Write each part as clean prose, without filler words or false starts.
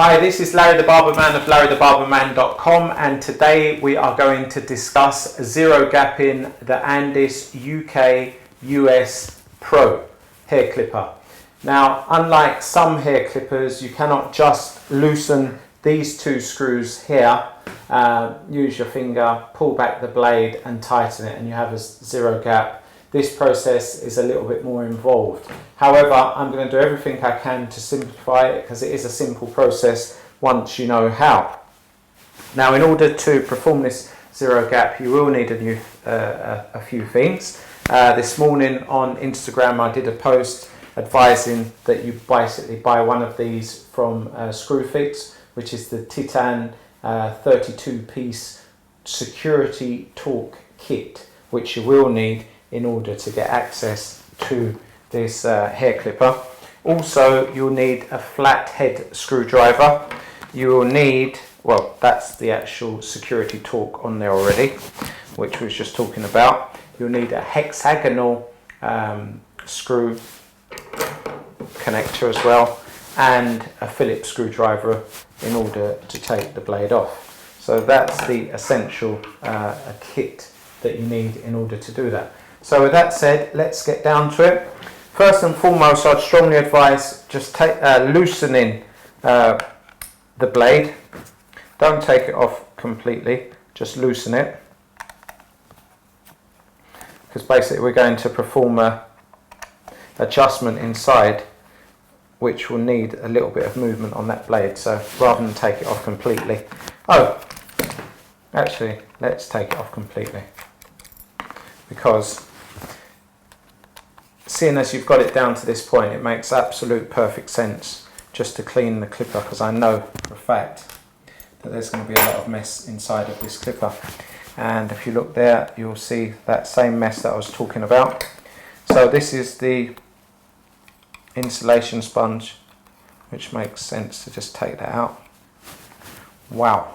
Hi, this is Larry the Barberman of LarryTheBarberman.com, and today we are going to discuss zero gapping the Andis UK US Pro hair clipper. Now, unlike some hair clippers, you cannot just loosen these two screws here, use your finger, pull back the blade and tighten it, and you have a zero gap. This process is a little bit more involved. However, I'm going to do everything I can to simplify it because it is a simple process once you know how. Now, in order to perform this zero gap, you will need a few things. This morning on Instagram, I did a post advising that you basically buy one of these from Screwfix, which is the Titan 32-piece security torque kit, which you will need in order to get access to this hair clipper. Also, you'll need a flat head screwdriver. You will need, well, that's the actual security torque on there already, which we was just talking about. You'll need a hexagonal screw connector as well, and a Phillips screwdriver in order to take the blade off. So that's the essential kit that you need in order to do that. So with that said, let's get down to it. First and foremost, I'd strongly advise just loosening the blade. Don't take it off completely, just loosen it. Because basically we're going to perform a adjustment inside, which will need a little bit of movement on that blade. So rather than take it off completely, actually let's take it off completely, because seeing as you've got it down to this point, it makes absolute perfect sense just to clean the clipper, because I know for a fact that there's going to be a lot of mess inside of this clipper. And if you look there, you'll see that same mess that I was talking about. So this is the insulation sponge, which makes sense to just take that out. Wow,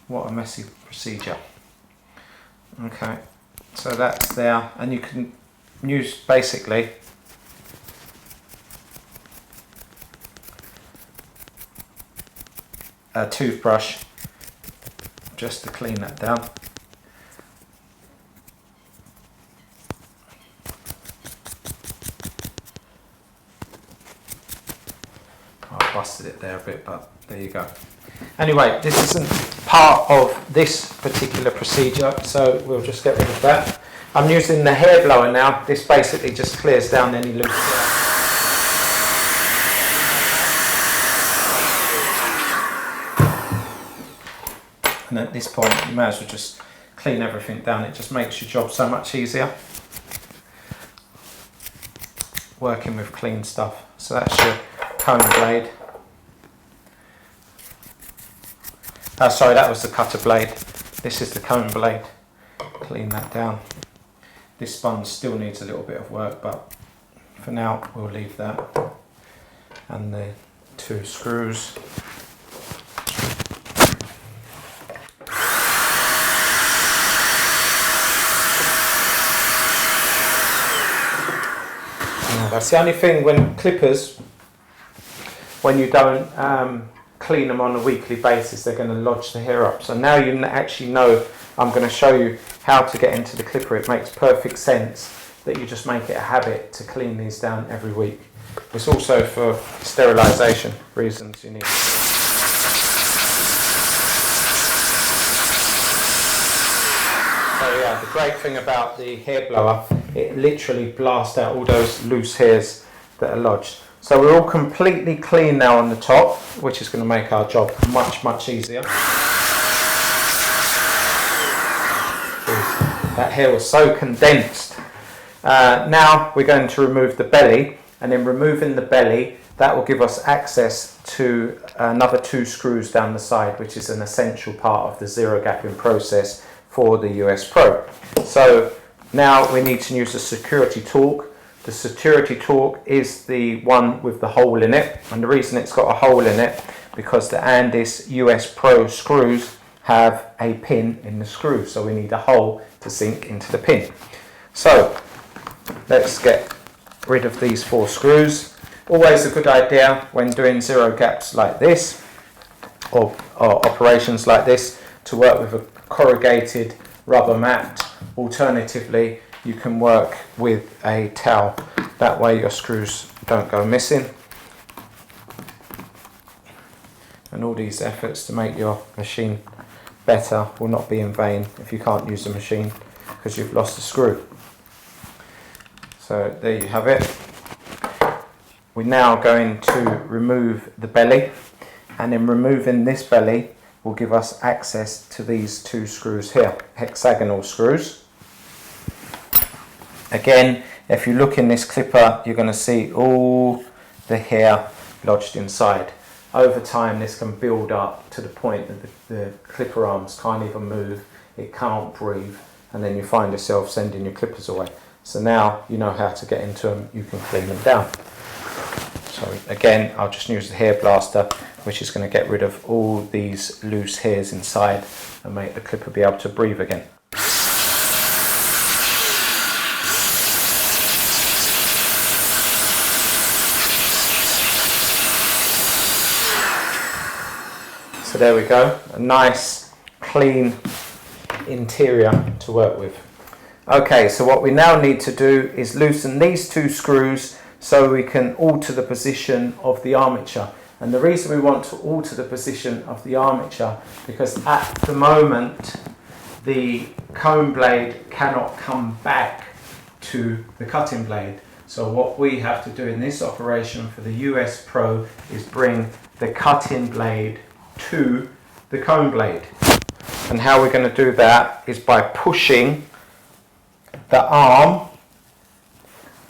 what a messy procedure. Okay, so that's there, and you can use basically a toothbrush just to clean that down. I busted it there a bit, but there you go. Anyway, this isn't part of this particular procedure, so we'll just get rid of that. I'm using the hair blower now. This basically just clears down any loose hair. And at this point, you may as well just clean everything down. It just makes your job so much easier working with clean stuff. So that's your comb blade. Sorry, that was the cutter blade. This is the comb blade. Clean that down. This sponge still needs a little bit of work, but for now we'll leave that. And the two screws. Now, that's the only thing when clippers, when you don't clean them on a weekly basis, they're going to lodge the hair up. So now you actually know, I'm going to show you how to get into the clipper. It makes perfect sense that you just make it a habit to clean these down every week. It's also for sterilisation reasons you need. So yeah, the great thing about the hair blower, it literally blasts out all those loose hairs that are lodged. So we're all completely clean now on the top, which is going to make our job much easier. That hair was so condensed. Now we're going to remove the belly, and in removing the belly, that will give us access to another two screws down the side, which is an essential part of the zero gapping process for the US Pro. So now we need to use a security torque. The security torque is the one with the hole in it, and the reason it's got a hole in it because the Andis US Pro screws have a pin in the screw, so we need a hole to sink into the pin. So let's get rid of these four screws. Always a good idea when doing zero gaps like this or operations like this to work with a corrugated rubber mat. Alternatively, you can work with a towel. That way your screws don't go missing. And all these efforts to make your machine better will not be in vain if you can't use the machine because you've lost a screw. So there you have it. We're now going to remove the belly, and in removing this belly will give us access to these two screws here, hexagonal screws. Again, if you look in this clipper, you're going to see all the hair lodged inside. Over time, this can build up to the point that the clipper arms can't even move, it can't breathe, and then you find yourself sending your clippers away. So now you know how to get into them, you can clean them down. So again, I'll just use the hair blaster, which is going to get rid of all these loose hairs inside and make the clipper be able to breathe again. So there we go, a nice clean interior to work with. Okay, so what we now need to do is loosen these two screws so we can alter the position of the armature. And the reason we want to alter the position of the armature, because at the moment the comb blade cannot come back to the cutting blade. So what we have to do in this operation for the US Pro is bring the cutting blade to the comb blade. And how we're going to do that is by pushing the arm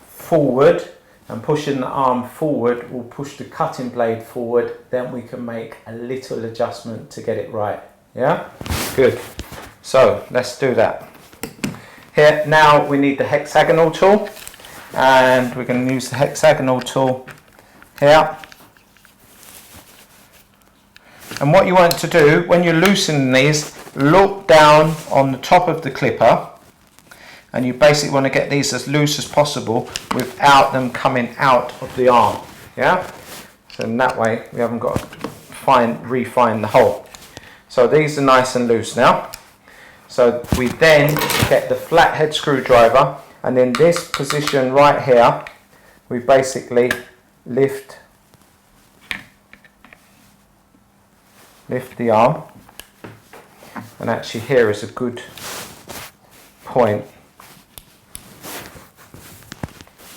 forward, and pushing the arm forward will push the cutting blade forward. Then we can make a little adjustment to get it right. Yeah, good. So let's do that. Here now we need the hexagonal tool, and we're going to use the hexagonal tool here. And what you want to do when you're loosening these, look down on the top of the clipper, and you basically want to get these as loose as possible without them coming out of the arm. Yeah? So in that way we haven't got to refine the hole. So these are nice and loose now. So we then get the flathead screwdriver, and in this position right here we basically lift the arm, and actually here is a good point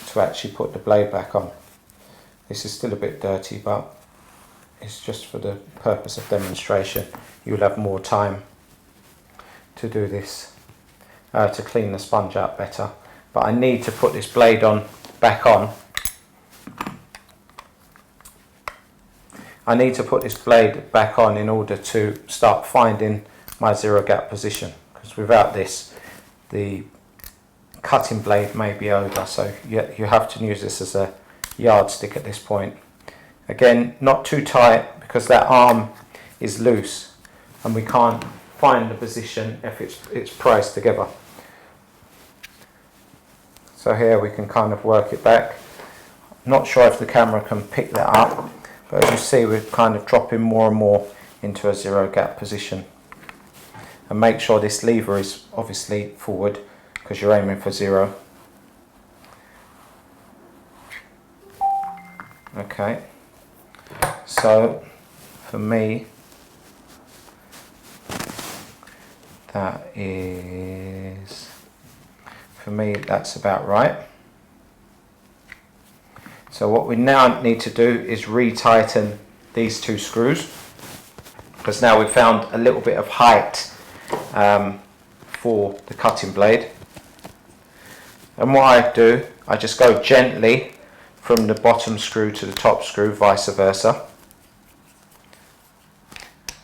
to actually put the blade back on. This is still a bit dirty, but it's just for the purpose of demonstration. You'll have more time to do this, to clean the sponge out better. But I need to put this blade back on. I need to put this blade back on in order to start finding my zero gap position, because without this the cutting blade may be over, so you have to use this as a yardstick at this point. Again, not too tight because that arm is loose and we can't find the position if it's priced together. So here we can kind of work it back. Not sure if the camera can pick that up, but as you see we're kind of dropping more and more into a zero gap position. And make sure this lever is obviously forward because you're aiming for zero. Okay, so for me that's about right. So what we now need to do is retighten these two screws, because now we've found a little bit of height for the cutting blade. And what I do, I just go gently from the bottom screw to the top screw, vice versa.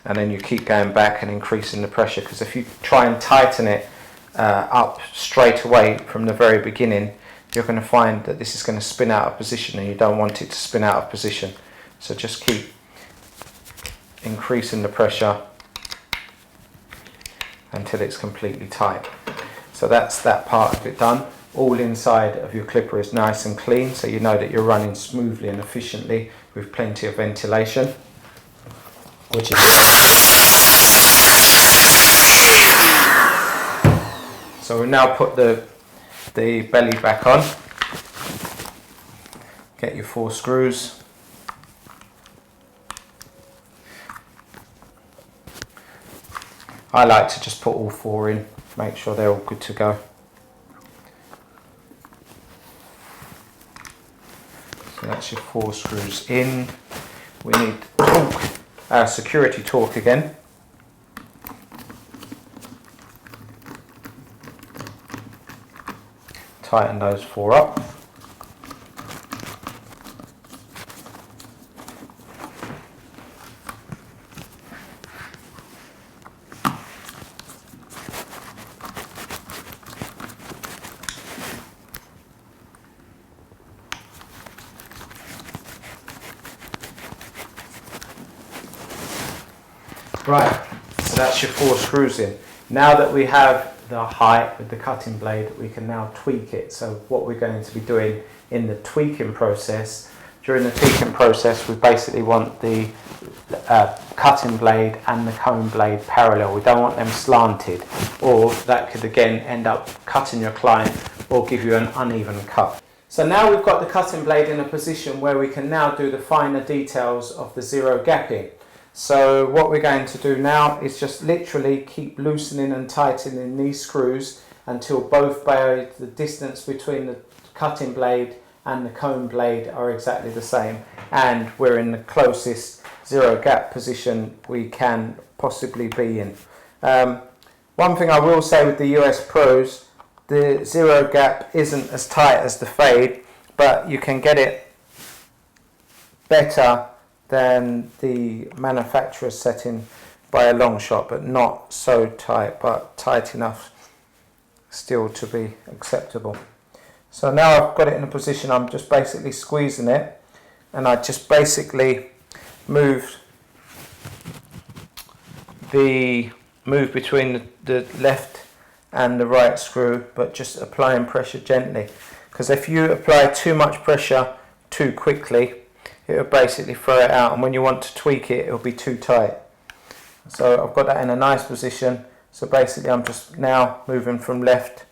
And then you keep going back and increasing the pressure, because if you try and tighten it up straight away from the very beginning, you're going to find that this is going to spin out of position, and you don't want it to spin out of position. So just keep increasing the pressure until it's completely tight. So that's that part of it done. all inside of your clipper is nice and clean, so you know that you're running smoothly and efficiently with plenty of ventilation, which is so we'll now put the belly back on. Get your 4 screws. I like to just put all 4 in, make sure they're all good to go. So that's your 4 screws in. We need torque, security torque again. Tighten those 4 up. Right, so that's your 4 screws in. Now that we have the height with the cutting blade, we can now tweak it. So what we're going to be doing in the tweaking process, during the tweaking process, we basically want the cutting blade and the comb blade parallel. We don't want them slanted, or that could again end up cutting your client or give you an uneven cut. So now we've got the cutting blade in a position where we can now do the finer details of the zero gapping. So what we're going to do now is just literally keep loosening and tightening these screws until both blades, the distance between the cutting blade and the comb blade are exactly the same, and we're in the closest zero gap position we can possibly be in. One thing I will say with the US Pros, the zero gap isn't as tight as the fade, but you can get it better than the manufacturer's setting by a long shot, but not so tight, but tight enough still to be acceptable. So now I've got it in a position, I'm just basically squeezing it, and I just basically move between the left and the right screw, but just applying pressure gently, because if you apply too much pressure too quickly, it'll basically throw it out, and when you want to tweak it, it'll be too tight. So I've got that in a nice position. So basically I'm just now moving from left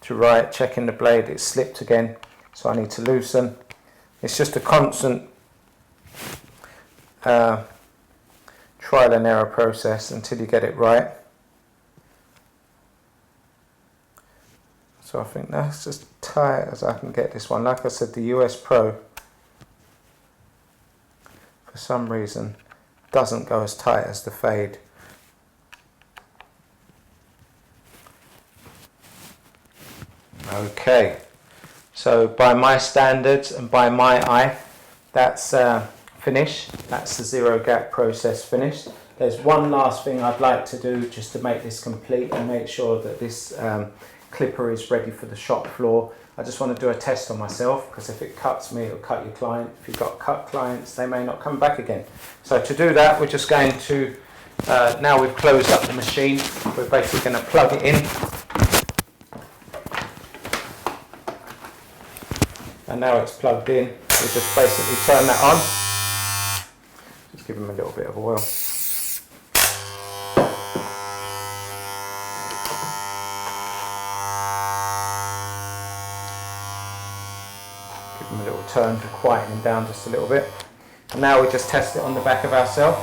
to right, checking the blade, it's slipped again, so I need to loosen. It's just a constant trial and error process until you get it right. So I think that's as tight as I can get this one. Like I said, the US Pro, for some reason, doesn't go as tight as the fade. Okay, so by my standards and by my eye, that's finished. That's the zero gap process finished. There's one last thing I'd like to do just to make this complete and make sure that this clipper is ready for the shop floor. I just want to do a test on myself, because if it cuts me, it'll cut your client. If you've got cut clients, they may not come back again. So to do that, we're just going to, now we've closed up the machine, we're basically going to plug it in. And now it's plugged in, we'll just basically turn that on. Just give them a little bit of oil. Give them a little turn to quieten them down just a little bit. And now we just test it on the back of ourselves.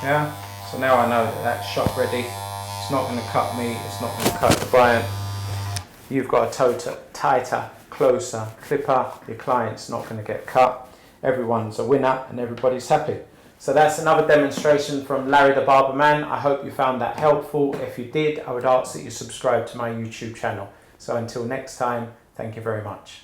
Yeah, so now I know that that's shop ready. It's not going to cut me, it's not going to cut the client. You've got a tighter, closer clipper, your client's not going to get cut. Everyone's a winner and everybody's happy. So that's another demonstration from Larry the Barber Man. I hope you found that helpful. If you did, I would ask that you subscribe to my YouTube channel. So until next time, thank you very much.